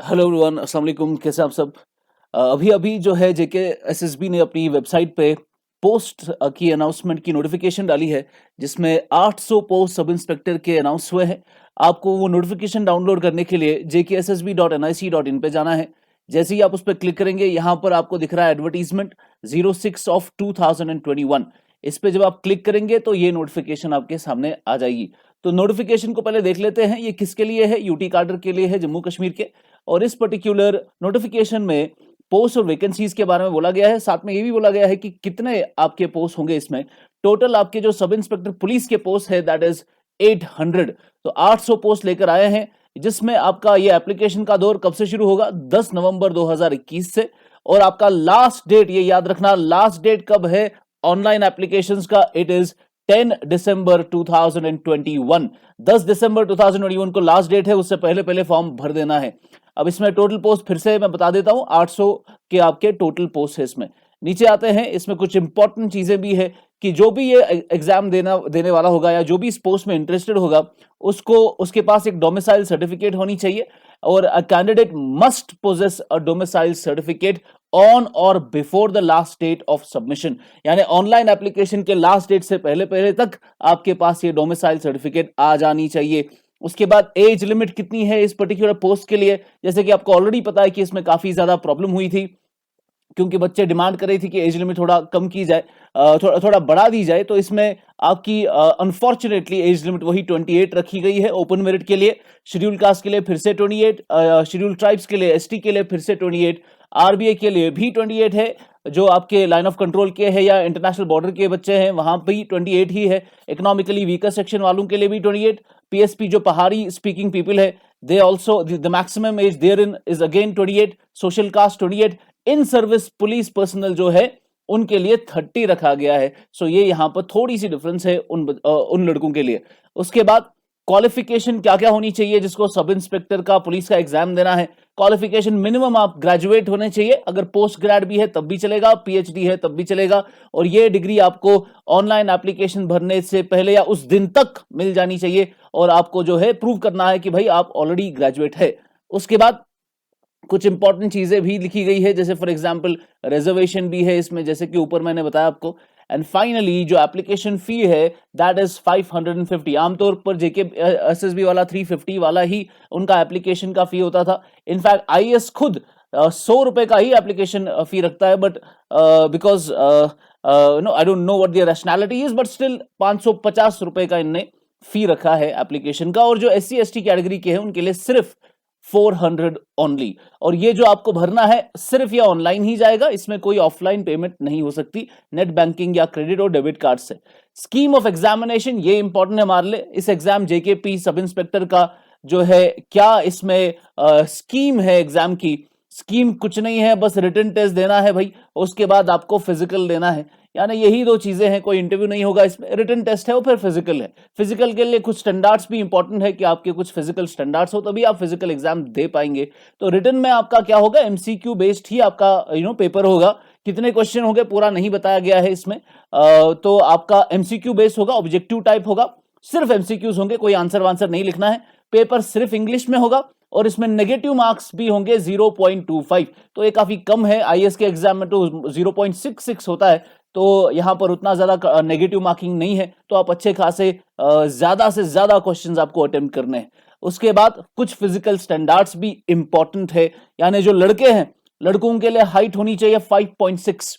Hello everyone, अस्सलाम वालेकुम। कैसे आप सब? अभी अभी जो है जेके एसएसबी ने अपनी वेबसाइट पे पोस्ट की अनाउंसमेंट की नोटिफिकेशन डाली है, जिसमें 800 पोस्ट सब इंस्पेक्टर के अनाउंस हुए हैं। आपको वो नोटिफिकेशन डाउनलोड करने के लिए jkssb.nic.in पे जाना है। जैसे ही आप उस पर क्लिक करेंगे, यहाँ पर आपको दिख रहा है एडवर्टीजमेंट 06 ऑफ 2021। इस पे जब आप क्लिक करेंगे तो ये नोटिफिकेशन आपके सामने आ जाएगी। तो नोटिफिकेशन को पहले देख लेते हैं, ये किसके लिए है। यूटी कार्डर के लिए है, जम्मू कश्मीर के। और इस पर्टिकुलर नोटिफिकेशन में पोस्ट और वैकेंसीज के बारे में बोला गया है। साथ में ये भी बोला गया है कि कितने आपके पोस्ट होंगे इसमें। टोटल आपके जो सब इंस्पेक्टर पुलिस के पोस्ट है दैट इज 800। तो 800 पोस्ट लेकर आए हैं, जिसमें आपका ये एप्लीकेशन का दौर कब से शुरू होगा? 10 नवंबर 2021 से। और आपका लास्ट डेट, ये याद रखना, लास्ट डेट कब है ऑनलाइन एप्लीकेशंस का? इट इज 10 दिसंबर 2021। 10 दिसंबर 2021 को लास्ट डेट है, उससे पहले पहले फॉर्म भर देना है। अब इसमें टोटल पोस्ट फिर से मैं बता देता हूं, 800 के आपके टोटल पोस्ट है इसमें। नीचे आते हैं, इसमें कुछ इंपॉर्टेंट चीजें भी है कि जो भी ये एग्जाम देने वाला होगा या जो भी इस पोस्ट में इंटरेस्टेड होगा, उसको उसके पास एक डोमिसाइल सर्टिफिकेट होनी चाहिए। और a candidate must possess a domicile certificate on or before the last date of submission. यानी ऑनलाइन एप्लीकेशन के लास्ट डेट से पहले पहले तक आपके पास ये डोमिसाइल सर्टिफिकेट आ जानी चाहिए। उसके बाद एज लिमिट कितनी है इस पर्टिकुलर पोस्ट के लिए? जैसे कि आपको ऑलरेडी पता है कि इसमें काफी ज्यादा प्रॉब्लम हुई थी, क्योंकि बच्चे डिमांड कर रही थी कि एज लिमिट थोड़ा कम की जाए, थोड़ा बढ़ा दी जाए। तो इसमें आपकी अनफॉर्चुनेटली एज लिमिट वही 28 रखी गई है ओपन मेरिट के लिए। शेड्यूल कास्ट के लिए फिर से 28, शेड्यूल ट्राइब्स के लिए, एसटी के लिए फिर से 28, आरबीए के लिए भी 28 है। जो आपके लाइन ऑफ कंट्रोल के है या इंटरनेशनल बॉर्डर के बच्चे हैं वहां भी 28 ही है। इकोनॉमिकली वीकर सेक्शन वालों के लिए भी 28। पीएसपी जो पहाड़ी स्पीकिंग पीपल है, they also the maximum age there in is again 28। Social caste 28। In service police personnel जो है उनके लिए 30 रखा गया है। सो ये यहां पर थोड़ी सी डिफरेंस है उन लड़कों के लिए। उसके बाद क्वालिफिकेशन क्या क्या होनी चाहिए जिसको सब इंस्पेक्टर का पुलिस का एग्जाम देना है? क्वालिफिकेशन मिनिमम आप ग्रेजुएट होने चाहिए, अगर पोस्ट ग्रेड भी है तब भी चलेगा, पीएचडी है तब भी चलेगा। और ये डिग्री आपको ऑनलाइन एप्लीकेशन भरने से पहले या उस दिन तक मिल जानी चाहिए। और आपको जो है प्रूव करना है कि भाई आप ऑलरेडी ग्रेजुएट है। उसके बाद कुछ इंपॉर्टेंट चीजें भी लिखी गई है, जैसे फॉर एग्जांपल रिजर्वेशन भी है इसमें, जैसे कि ऊपर मैंने बताया आपको। एंड फाइनली जो एप्लीकेशन फी है दैट इज 550। आमतौर पर जेके एसएसबी वाला 350 वाला ही उनका एप्लीकेशन का फी होता था। इनफैक्ट आईएएस खुद 100 रुपए का ही एप्लीकेशन फी रखता है, but because no I don't know what the rationality is, but still 550 रुपए का इनने फी रखा है एप्लीकेशन का। और जो एससी एसटी कैटेगरी के हैं उनके लिए सिर्फ 400 ओनली। और ये जो आपको भरना है सिर्फ ये ऑनलाइन ही जाएगा, इसमें कोई ऑफलाइन पेमेंट नहीं हो सकती नेट बैंकिंग या क्रेडिट और डेबिट कार्ड से। स्कीम ऑफ एग्जामिनेशन ये इंपॉर्टेंट है हमारे लिए। इस एग्जाम जेकेपी सब इंस्पेक्टर का जो है, क्या इसमें स्कीम है एग्जाम की? स्कीम कुछ नहीं है, बस रिटन टेस्ट देना है भाई, उसके बाद आपको फिजिकल देना है। यानी यही दो चीजें हैं, कोई इंटरव्यू नहीं होगा इसमें। रिटन टेस्ट है और फिर फिजिकल है। फिजिकल के लिए कुछ स्टैंडर्ड्स भी इंपॉर्टेंट है कि आपके कुछ फिजिकल स्टैंडर्ड्स हो तभी आप फिजिकल एग्जाम दे पाएंगे। तो रिटन में आपका क्या होगा? एमसीक्यू बेस्ड ही आपका पेपर होगा। कितने क्वेश्चन होंगे पूरा नहीं बताया गया है इसमें। तो आपका एमसीक्यू बेस्ड होगा, ऑब्जेक्टिव टाइप होगा, सिर्फ एमसीक्यूज होंगे, कोई आंसर वांसर नहीं लिखना है। पेपर सिर्फ इंग्लिश में होगा और इसमें नेगेटिव मार्क्स भी होंगे 0.25। तो ये काफी कम है। आईएएस के एग्जाम में तो 0.66 होता है, तो यहां पर उतना ज्यादा नेगेटिव मार्किंग नहीं है। तो आप अच्छे खासे ज्यादा से ज्यादा क्वेश्चंस आपको अटेम्प्ट करने हैं। उसके बाद कुछ फिजिकल स्टैंडर्ड्स भी इंपॉर्टेंट है। यानी जो लड़के हैं, लड़कों के लिए हाइट होनी चाहिए 5.6।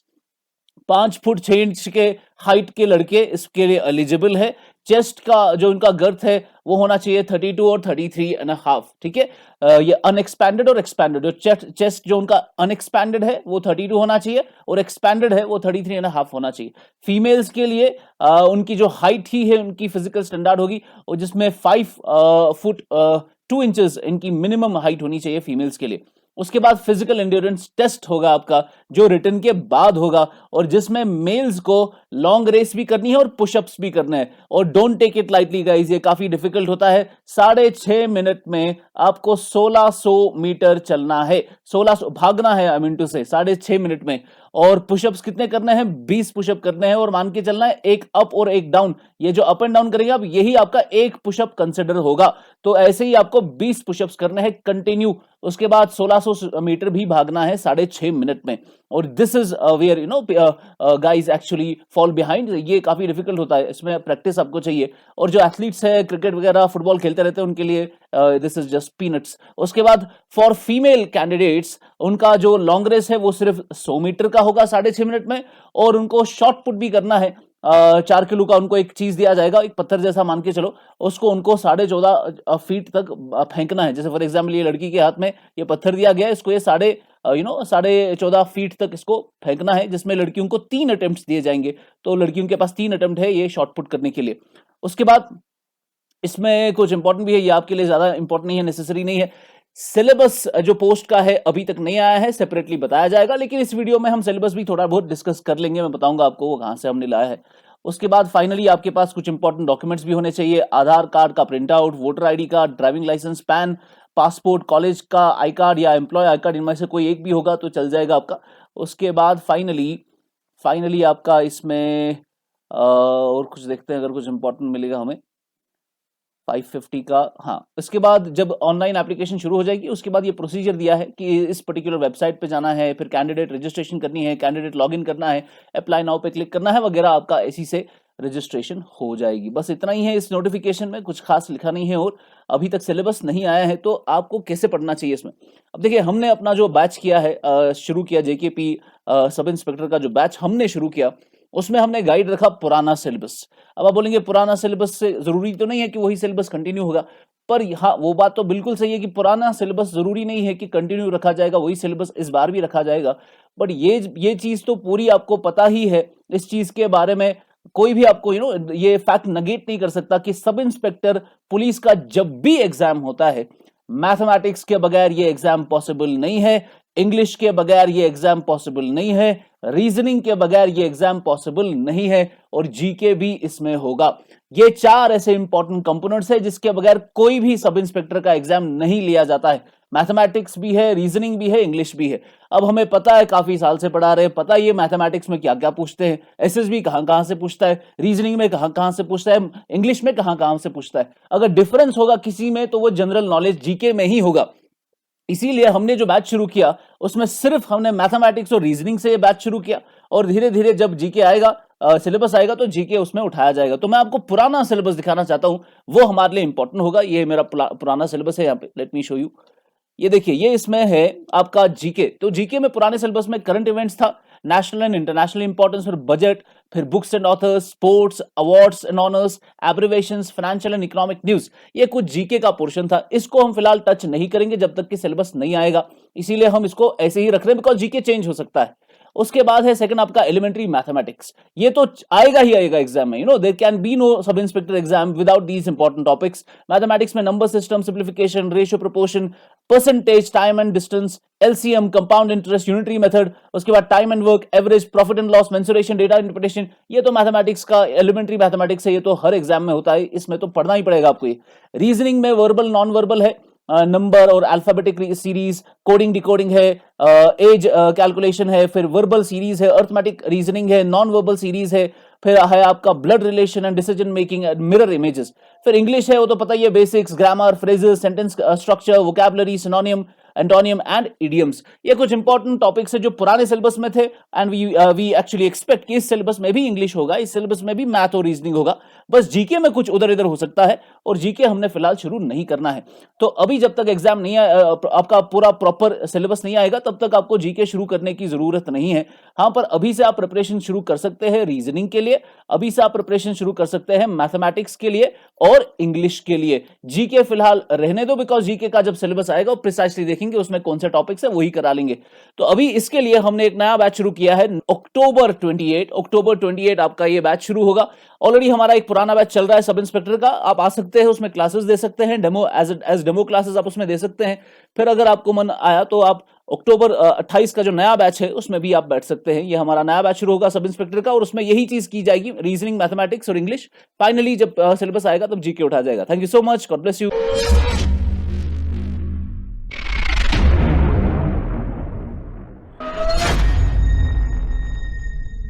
5 फुट 6 इंच के हाइट के लड़के इसके लिए एलिजिबल है। चेस्ट का जो उनका गर्थ है वो होना चाहिए 32 और 33.5। ठीक है, ये अनएक्सपैंडेड और एक्सपैंडेड, जो चेस्ट जो उनका अनएक्सपैंडेड है वो 32 होना चाहिए और एक्सपैंडेड है वो 33.5 होना चाहिए। फीमेल्स के लिए उनकी जो हाइट ही है उनकी फिजिकल स्टैंडर्ड होगी, और जिसमें 5 फुट 2 इंचेस इनकी मिनिमम हाइट होनी चाहिए फीमेल्स के लिए। उसके बाद फिजिकल एंड्योरेंस टेस्ट होगा आपका, जो रिटन के बाद होगा, और जिसमें मेल्स को लॉन्ग रेस भी करनी है और पुशअप्स भी करने हैं। और don't take it lightly guys, ये काफी डिफिकल्ट होता है। 6.5 मिनट में आपको 1600 मीटर चलना है, 1600 भागना है, आई मीन टू से 6.5 मिनट में। और पुशअप्स कितने करने हैं, 20 पुशअप करने हैं और मान के चलना है एक अप और एक डाउन, ये जो अप एंड डाउन करेंगे आप यही आपका एक पुशअप कंसिडर होगा। तो ऐसे ही आपको 20 पुशअप्स करने हैं कंटिन्यू। उसके बाद 1600 मीटर भी भागना है 6.5 मिनट में। और this is where you know guys actually fall behind, ये काफी डिफिकल्ट होता है, इसमें प्रैक्टिस आपको चाहिए। और जो एथलीट्स है क्रिकेट वगैरह फुटबॉल खेलते रहते हैं उनके लिए दिस इज जस्ट पीनट्स। उसके बाद फॉर फीमेल कैंडिडेट्स उनका जो लॉन्ग रेस है वो सिर्फ 100 मीटर का होगा 6.5 मिनट में, और उनको शॉर्ट पुट भी करना है। 4 किलो का उनको एक चीज दिया जाएगा, एक पत्थर जैसा मान के चलो, उसको उनको 14.5 फीट तक फेंकना है। जैसे फॉर एग्जाम्पल ये लड़की के हाथ में ये पत्थर दिया गया है, इसको ये 14.5 फीट तक इसको फेंकना है, जिसमें लड़कियों को 3 अटेम्प्ट दिए जाएंगे। तो लड़कियों के पास 3 अटेम्प्ट है ये शॉर्ट पुट करने के लिए। उसके बाद इसमें कुछ इंपॉर्टेंट भी है, ये आपके लिए ज्यादा इंपॉर्टेंट नहीं है, नेसेसरी नहीं है। सिलेबस जो पोस्ट का है अभी तक नहीं आया है, सेपरेटली बताया जाएगा, लेकिन इस वीडियो में हम सिलेबस भी थोड़ा बहुत डिस्कस कर लेंगे, मैं बताऊंगा आपको वो कहां से हमने लाया है। उसके बाद फाइनली आपके पास कुछ इंपॉर्टेंट डॉक्यूमेंट्स भी होने चाहिए, आधार कार्ड का print out, voter ID card, driving licence, PAN, passport, college का आई कार्ड या एम्प्लॉय आई कार्ड, इनमें से कोई एक भी होगा तो चल जाएगा आपका। उसके बाद फाइनली आपका इसमें और कुछ देखते हैं अगर कुछ इंपॉर्टेंट मिलेगा हमें 550 का। हाँ, इसके बाद जब ऑनलाइन एप्लीकेशन शुरू हो जाएगी उसके बाद ये प्रोसीजर दिया है कि इस पर्टिकुलर वेबसाइट पे जाना है, फिर कैंडिडेट रजिस्ट्रेशन करनी है, कैंडिडेट लॉगिन करना है, अप्लाई नाउ पे क्लिक करना है वगैरह, आपका इसी से रजिस्ट्रेशन हो जाएगी। बस इतना ही है इस नोटिफिकेशन में, कुछ खास लिखा नहीं है। और अभी तक सिलेबस नहीं आया है तो आपको कैसे पढ़ना चाहिए इसमें। अब देखिए हमने अपना जो बैच किया है, शुरू किया जेकेपी सब इंस्पेक्टर का जो बैच हमने शुरू किया, उसमें हमने गाइड रखा पुराना सिलेबस। अब आप बोलेंगे पुराना सिलेबस से जरूरी तो नहीं है कि वही सिलेबस कंटिन्यू होगा, पर हाँ वो बात तो बिल्कुल सही है कि पुराना सिलेबस जरूरी नहीं है कि कंटिन्यू रखा जाएगा, वही सिलेबस इस बार भी रखा जाएगा। बट ये चीज तो पूरी आपको पता ही है, इस चीज के बारे में कोई भी आपको ये फैक्ट नगेट नहीं कर सकता कि सब इंस्पेक्टर पुलिस का जब भी एग्जाम होता है, मैथमेटिक्स के बगैर ये एग्जाम पॉसिबल नहीं है, इंग्लिश के बगैर ये एग्जाम पॉसिबल नहीं है, रीजनिंग के बगैर ये एग्जाम पॉसिबल नहीं है, और जीके भी इसमें होगा। ये 4 ऐसे इंपॉर्टेंट कंपोनेंट्स है जिसके बगैर कोई भी सब इंस्पेक्टर का एग्जाम नहीं लिया जाता है। मैथमेटिक्स भी है, रीजनिंग भी है, इंग्लिश भी है। अब हमें पता है, काफी साल से पढ़ा रहे, पता है ये मैथमेटिक्स में क्या क्या पूछते हैं, एसएसबी कहां कहां से पूछता है, रीजनिंग में कहां कहां से पूछता है, इंग्लिश में कहां कहां से पूछता है। अगर डिफरेंस होगा किसी में तो वो जनरल नॉलेज जीके में ही होगा। इसीलिए हमने जो बैच शुरू किया उसमें सिर्फ हमने मैथमेटिक्स और रीजनिंग से ये बैच शुरू किया, और धीरे धीरे जब जीके आएगा, सिलेबस आएगा तो जीके उसमें उठाया जाएगा। तो मैं आपको पुराना सिलेबस दिखाना चाहता हूं, वो हमारे लिए इंपॉर्टेंट होगा। ये मेरा पुराना सिलेबस है, यहाँ पे लेट मी शो यू। ये देखिए, ये इसमें है आपका जीके। तो जीके में पुराने सिलेबस में करंट इवेंट्स था, नेशनल एंड इंटरनेशनल इंपॉर्टेंस, फिर बजट, फिर books and authors, sports, awards and honours, abbreviations, financial and economic news. ये कुछ जीके का पोर्शन था, इसको हम फिलहाल टच नहीं करेंगे जब तक कि सिलेबस नहीं आएगा, इसीलिए हम इसको ऐसे ही रख रहे हैं, बिकॉज जीके चेंज हो सकता है। उसके बाद है सेकंड आपका एलिमेंट्री मैथमेटिक्स। ये तो आएगा ही आएगा एग्जाम में, there can be no sub inspector exam without these important topics. Mathematics में number system, simplification, ratio, proportion, percentage, time and distance, LCM, compound interest, unitary method. उसके बाद time and work, average, profit and loss, mensuration, data interpretation. ये तो mathematics का elementary mathematics है, ये तो हर exam में होता है, इसमें तो पढ़ना ही पड़ेगा आपको ये। रीजनिंग में वर्बल, नॉन वर्बल है, नंबर और अल्फाबेटिक सीरीज, कोडिंग डिकोडिंग है, एज कैलकुलेशन है, फिर वर्बल सीरीज है, अर्थमेटिक रीजनिंग है, नॉन वर्बल सीरीज है, फिर है आपका blood relation and decision making, mirror images. फिर इंग्लिश है, वो तो पता ही है, basics, grammar, phrases, sentence structure, vocabulary, synonym, antonym and idioms. ये कुछ इंपॉर्टेंट टॉपिक्स है जो पुराने सिलेबस में थे, एंड वी एक्चुअली एक्सपेक्ट कि इस सिलेबस में भी इंग्लिश होगा, इस सिलेबस में भी मैथ और रीजनिंग होगा, बस जीके में कुछ उधर इधर हो सकता है, और जीके हमने फिलहाल शुरू नहीं करना है। तो अभी जब तक एग्जाम नहीं आपका पूरा प्रॉपर सिलेबस नहीं आएगा तब तक आपको जीके शुरू करने की जरूरत नहीं है। हाँ, पर अभी से आप प्रिपरेशन शुरू कर सकते हैं रीजनिंग के लिए, अभी से आप प्रिपरेशन शुरू कर सकते हैं मैथमेटिक्स के लिए और इंग्लिश के लिए। जीके फिलहाल रहने दो, बिकॉज जीके का जब सिलेबस आएगा वो प्रिसाइसली देखेंगे उसमें कौन से टॉपिक्स है, वही करा लेंगे। तो अभी इसके लिए हमने एक नया बैच शुरू किया है, अक्टूबर 28 आपका ये बैच शुरू होगा। ऑलरेडी हमारा एक पुराना बैच चल रहा है सब इंस्पेक्टर का, आप आ सकते हैं, उसमें क्लासेस दे सकते हैं, डेमो एज डेमो क्लासेस आप उसमें दे सकते हैं। फिर अगर आपको मन आया तो आप अक्टूबर 28 का जो नया बैच है उसमें भी आप बैठ सकते हैं। ये हमारा नया बैच शुरू होगा सब इंस्पेक्टर का, और उसमें यही चीज की जाएगी, रीजनिंग, मैथमेटिक्स और इंग्लिश। फाइनली जब सिलेबस आएगा तब जीके उठा जाएगा। Thank you so much, God bless you.